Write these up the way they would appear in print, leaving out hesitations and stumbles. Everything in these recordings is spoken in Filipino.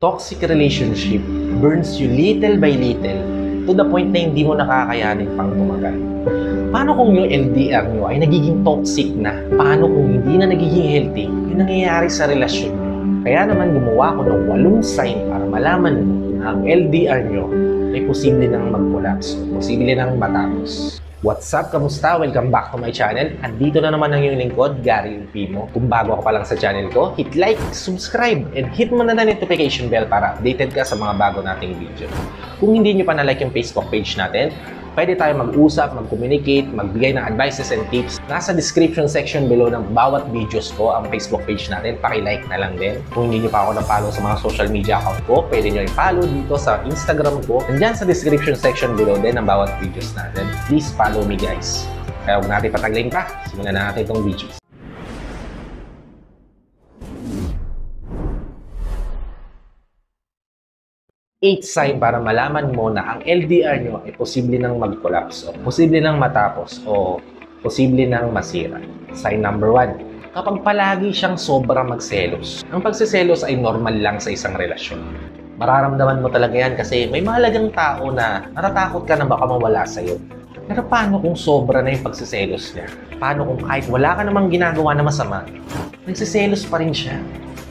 Toxic relationship burns you little by little to the point na hindi mo nakakayanin pang tumagal. Paano kung yung LDR nyo ay nagiging toxic na? Paano kung hindi na nagiging healthy yung nangyayari sa relasyon nyo? Kaya naman gumawa ko ng 8 sign para malaman mo na ang LDR nyo ay posible nang mag-collapse, posible nang matapos. What's up? Kamusta? Welcome back to my channel. Andito na naman ang iyong lingkod, Gary Ulpimo. Kung bago ka pa lang sa channel ko, hit like, subscribe, and hit mo na notification bell para updated ka sa mga bago nating video. Kung hindi nyo pa na-like yung Facebook page natin, pwede tayo mag-usap, mag-communicate, magbigay ng advices and tips. Nasa description section below ng bawat videos ko ang Facebook page natin. Paki-like na lang din. Kung hindi nyo pa ako na-follow sa mga social media account ko, pwede nyo i-follow dito sa Instagram ko. Nandyan sa description section below din ng bawat videos natin. Please follow me guys. Kaya huwag natin pataglayin pa. Simulan na natin itong videos. 8 sign para malaman mo na ang LDR nyo ay posible nang mag-collapse o posible nang matapos o posible nang masira. Sign number 1. Kapag palagi siyang sobrang magselos. Ang pagsiselos ay normal lang sa isang relasyon. Mararamdaman mo talaga yan kasi may mahalagang tao na natatakot ka na baka mawala sa'yo. Pero paano kung sobra na yung pagsiselos niya? Paano kung kahit wala ka namang ginagawa na masama, nagsiselos pa rin siya?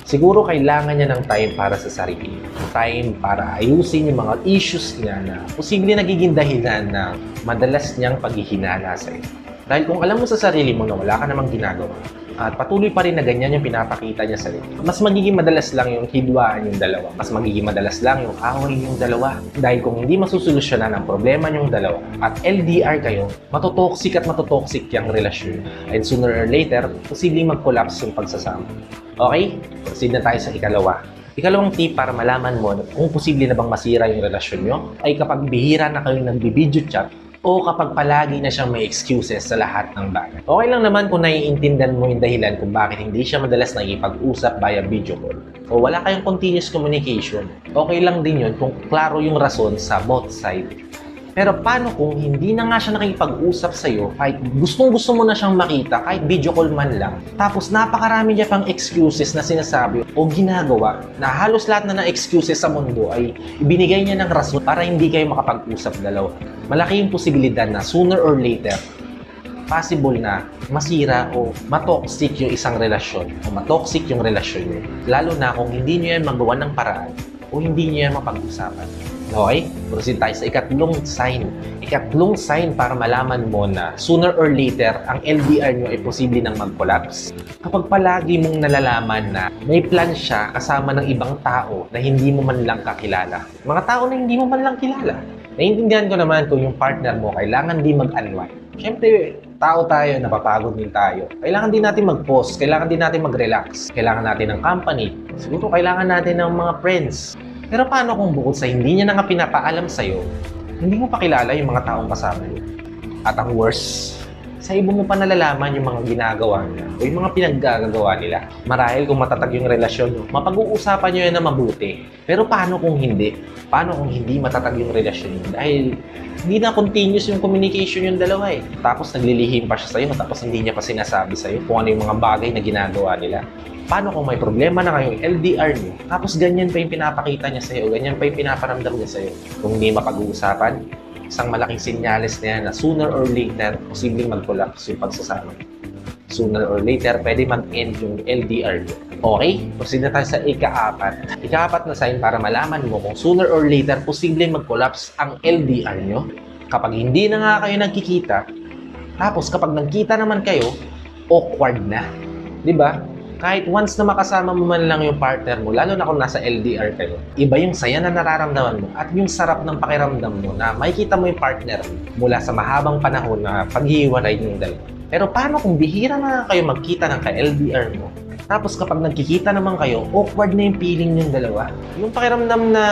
Siguro kailangan niya ng time para sa sarili. Time para ayusin yung mga issues niya na posible nagiging dahilan ng madalas niyang paghihinala sa'yo. Dahil kung alam mo sa sarili mo na wala ka namang ginagawa at patuloy pa rin na ganyan yung pinapakita niya sa'yo, mas magiging madalas lang yung hidwaan yung dalawa. Mas magiging madalas lang yung away yung dalawa. Dahil kung hindi masusolusyonan ang problema yung dalawa at LDR kayo, matotoxic at matotoxic yung relasyon. And sooner or later, posibleng mag-collapse yung pagsasama. Okay? Proceed na tayo sa ikalawa. Ikalawang tip para malaman mo kung posible na bang masira yung relasyon nyo ay kapag bihira na kayo nag-video chat o kapag palagi na siyang may excuses sa lahat ng bagay. Okay lang naman kung naiintindihan mo yung dahilan kung bakit hindi siya madalas nakikipag-usap via video call o wala kayong continuous communication. Okay lang din yun kung klaro yung rason sa both side. Pero paano kung hindi na nga siya nakikipag-usap sa'yo kahit gustong-gusto mo na siyang makita kahit video call man lang, tapos napakarami niya pang excuses na sinasabi o ginagawa na halos lahat na ng excuses sa mundo ay ibinigay niya ng rason para hindi kayo makapag-usap dalawa. Malaki yung posibilidad na sooner or later possible na masira o matoxic yung isang relasyon o matoxic yung relasyon niyo. Lalo na kung hindi niyo yan magawa ng paraan o hindi niyo yan mapag-usapan. Okay? Proceed tayo sa ikatlong sign. Ikatlong sign para malaman mo na sooner or later, ang LDR nyo ay posible nang mag-collapse. Kapag palagi mong nalalaman na may plan siya kasama ng ibang tao na hindi mo man lang kakilala. Mga tao na hindi mo man lang kilala. Naiintindihan ko naman kung yung partner mo kailangan din mag-unwind. Siyempre, tao tayo, napapagod din tayo. Kailangan din natin mag-pause, kailangan din natin mag-relax. Kailangan natin ng company. Siguro kailangan natin ng mga friends. Pero paano kung bukod sa hindi niya na nga pinapaalam sa'yo, hindi mo pa kilala yung mga taong kasama niyo? At ang worst, sa iba mo pa nalalaman yung mga ginagawa niya o yung mga pinaggagawa nila. Marahil kung matatag yung relasyon niyo, mapag-uusapan niyo yan na mabuti. Pero paano kung hindi? Paano kung hindi matatag yung relasyon niyo? Dahil hindi na continuous yung communication yung dalawa eh. Tapos naglilihim pa siya sa'yo, tapos hindi niya pa sinasabi sa'yo kung ano yung mga bagay na ginagawa nila. Paano kung may problema na kayong LDR niyo, tapos ganyan pa yung pinapakita niya sa'yo, ganyan pa yung pinaparamdam niya sa'yo. Kung hindi mapag-uusapan, isang malaking senyales na yan na sooner or later, posibleng mag-collapse yung pagsasama. Sooner or later, pwede mag-end yung LDR niyo. Okay? Proceed na tayo sa ika-4. Ika-4 na sign para malaman mo kung sooner or later, posibleng mag-collapse ang LDR niyo. Kapag hindi na nga kayo nagkikita, tapos kapag nagkita naman kayo, awkward na. Diba? Kahit once na makasama mo man lang yung partner mo, lalo na kung nasa LDR kayo, iba yung saya na nararamdaman mo at yung sarap ng pakiramdam mo na makikita mo yung partner mula sa mahabang panahon na paghihiwalay yung dalawa. Pero paano kung bihira na kayo magkita ng ka-LDR mo? Tapos kapag nagkikita naman kayo, awkward na yung feeling yung dalawa. Yung pakiramdam na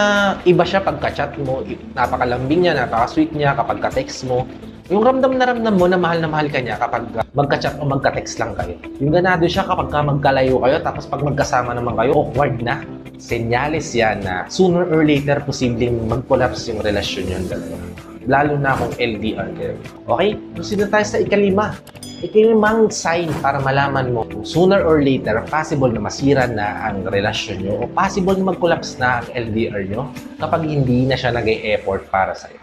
iba siya pagka-chat mo, napakalambing niya, napaka-sweet niya kapag ka-text mo. Yung ramdam mo na mahal ka niya kapag magka-chat o magka-text lang kayo. Yung ganado siya kapag magkalayo kayo tapos pag magkasama naman kayo, awkward na. Senyales yan na sooner or later posibleng mag-collapse yung relasyon yung dalawa. Lalo na kung LDR kayo. Okay? Proceed na tayo sa ika-5. ito yung mga sign para malaman mo kung sooner or later possible na masira na ang relasyon nyo o possible na mag-collapse na ang LDR nyo kapag hindi na siya nag-e-effort para sa'yo.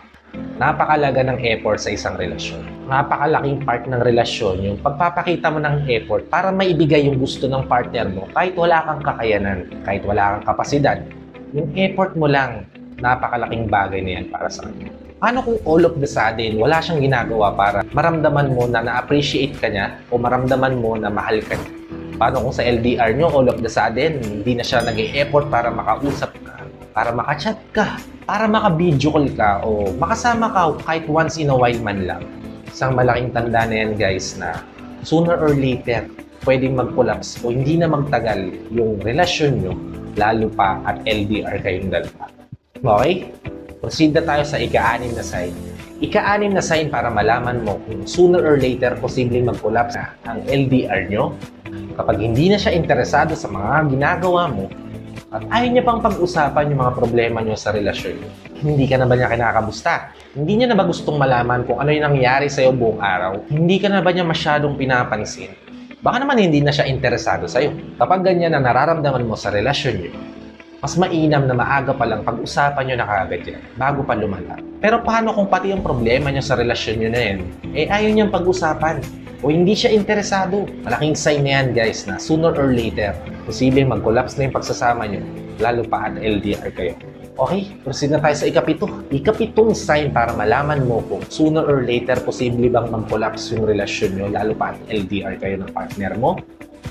Napakalaga ng effort sa isang relasyon. Napakalaking part ng relasyon yung pagpapakita mo ng effort para maibigay yung gusto ng partner mo kahit wala kang kakayanan, kahit wala kang kapasidad. Yung effort mo lang, napakalaking bagay na yan para sa kanya. Paano kung all of the sudden, wala siyang ginagawa para maramdaman mo na na-appreciate ka niya o maramdaman mo na mahal ka niya? Paano kung sa LDR nyo, all of the sudden, hindi na siya nag-e-effort para makausap ka, para makachat ka, para maka-video call ka o makasama ka kahit once in a while man lang? Isang malaking tanda na yan guys na sooner or later, pwedeng mag-collapse o hindi na magtagal yung relasyon nyo, lalo pa at LDR kayong dalawa. Okay? Proceed na tayo sa ika-anim na sign. Ika-anim na sign para malaman mo kung sooner or later posibleng mag-collapse ang LDR nyo kapag hindi na siya interesado sa mga ginagawa mo at ayaw niya pang pag-usapan yung mga problema nyo sa relasyon nyo. Hindi ka na ba niya kinakamusta? Hindi niya na ba gustong malaman kung ano yung nangyari sa'yo buong araw? Hindi ka na ba niya masyadong pinapansin? Baka naman hindi na siya interesado sa'yo. Kapag ganyan na nararamdaman mo sa relasyon nyo, mas mainam na maaga pa lang pag-usapan nyo na kaagad yan, bago pa lumala. Pero paano kung pati yung problema nyo sa relasyon nyo na yan, ayaw niyang pag-usapan o hindi siya interesado? Malaking sign na yan guys na sooner or later, posibleng mag-collapse na yung pagsasama nyo, lalo pa at LDR kayo. Okay, proceed na tayo sa ikapito. Ikapitong sign para malaman mo kung sooner or later posible bang mag-collapse yung relasyon nyo, lalo pa at LDR kayo ng partner mo.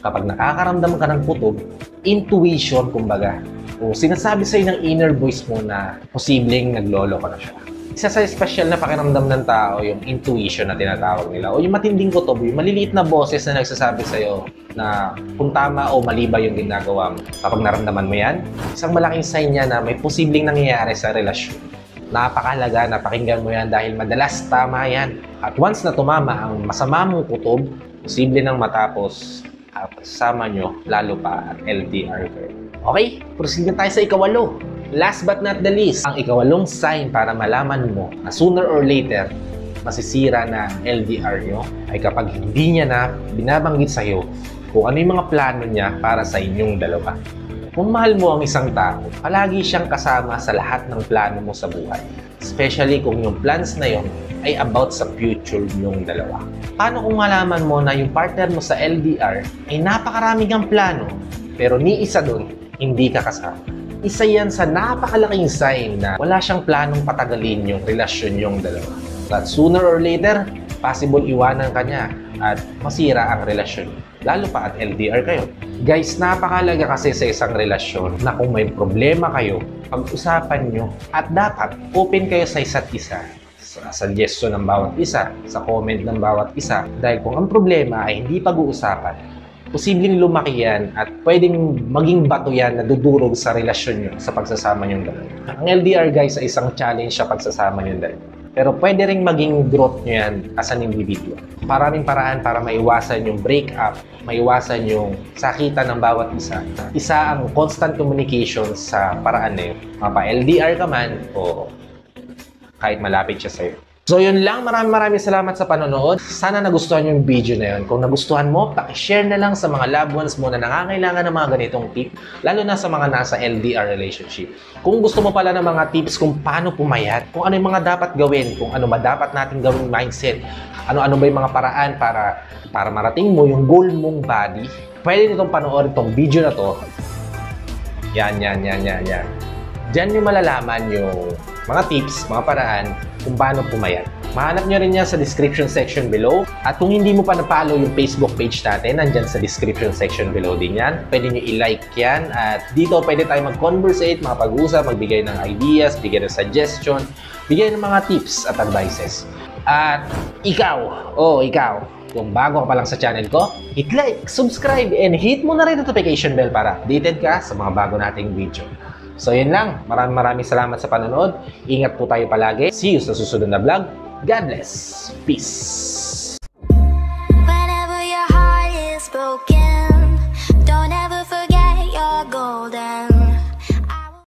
Kapag nakakaramdam ka ng putob, intuition kumbaga, o sinasabi sa'yo ng inner voice mo na posibleng naglolo ka na siya. Isa sa special na pakiramdam ng tao, yung intuition na tinatawag nila, o yung matinding kutob, yung maliliit na boses na nagsasabi sa'yo na kung tama o mali ba yung ginagawa mo. Kapag naramdaman mo yan, isang malaking sign niya na may posibleng nangyayari sa relasyon. Napakahalaga na pakinggan mo yan dahil madalas tama yan. At once na tumama ang masama mong kutob, posible nang matapos at sama nyo, lalo pa at LDR kayo. Okay, proceed na tayo sa ikawalo. Last but not the least, ang ikawalong sign para malaman mo na sooner or later masisira na LDR nyo ay kapag hindi niya na binabanggit sa'yo kung ano yung mga plano niya para sa inyong dalawa. Kung mahal mo ang isang tao, palagi siyang kasama sa lahat ng plano mo sa buhay. Especially kung yung plans na yon ay about sa future niyong dalawa. Paano kung malaman mo na yung partner mo sa LDR ay napakaraming ang plano pero ni isa doon hindi ka kasama? Isa yan sa napakalaking sign na wala siyang planong patagalin yung relasyon yung dalawa. But sooner or later, possible iwanan ka niya at masira ang relasyon, lalo pa at LDR kayo. Guys, napakalaga kasi sa isang relasyon na kung may problema kayo, pag-usapan nyo at dapat open kayo sa isa't isa. Sa suggestion ng bawat isa, sa comment ng bawat isa. Dahil kung ang problema ay hindi pag-uusapan, posibleng lumaki yan at pwedeng maging bato yan na dudurog sa relasyon nyo sa pagsasama nyo dalawa. Ang LDR guys ay isang challenge sa pagsasama nyo dalawa. Pero pwede rin maging growth nyo yan as an individual. Maraming paraan para maiwasan yung breakup, maiwasan yung sakitan ng bawat isa. Isa ang constant communication sa paraan na yun. Mapa-LDR ka man o kahit malapit siya sa'yo. So yun lang, maraming salamat sa panonood. Sana nagustuhan yung video na yun. Kung nagustuhan mo, paki-share na lang sa mga loved ones mo na nangangailangan ng mga ganitong tip, lalo na sa mga nasa LDR relationship. Kung gusto mo pala ng mga tips kung paano pumayat, kung ano yung mga dapat gawin, kung ano ba dapat natin gawing mindset, ano-ano ba yung mga paraan para marating mo yung goal mong body, pwede nitong panoorin itong video na to. Yan. Diyan nyo malalaman yung mga tips, mga paraan kung paano pumayat. Mahanap nyo rin yan sa description section below. At kung hindi mo pa na-follow yung Facebook page natin, nandyan sa description section below din yan. Pwede nyo i-like yan. At dito pwede tayo mag-conversate, makapag-usap, magbigay ng ideas, bigay ng suggestion, bigay ng mga tips at advices. At ikaw, kung bago ka pa lang sa channel ko, hit like, subscribe, and hit mo na rin notification bell para updated ka sa mga bago nating video. So yun lang, maraming salamat sa panonood. Ingat po tayo palagi. See you sa susunod na vlog. God bless. Peace. Whenever your heart is broken.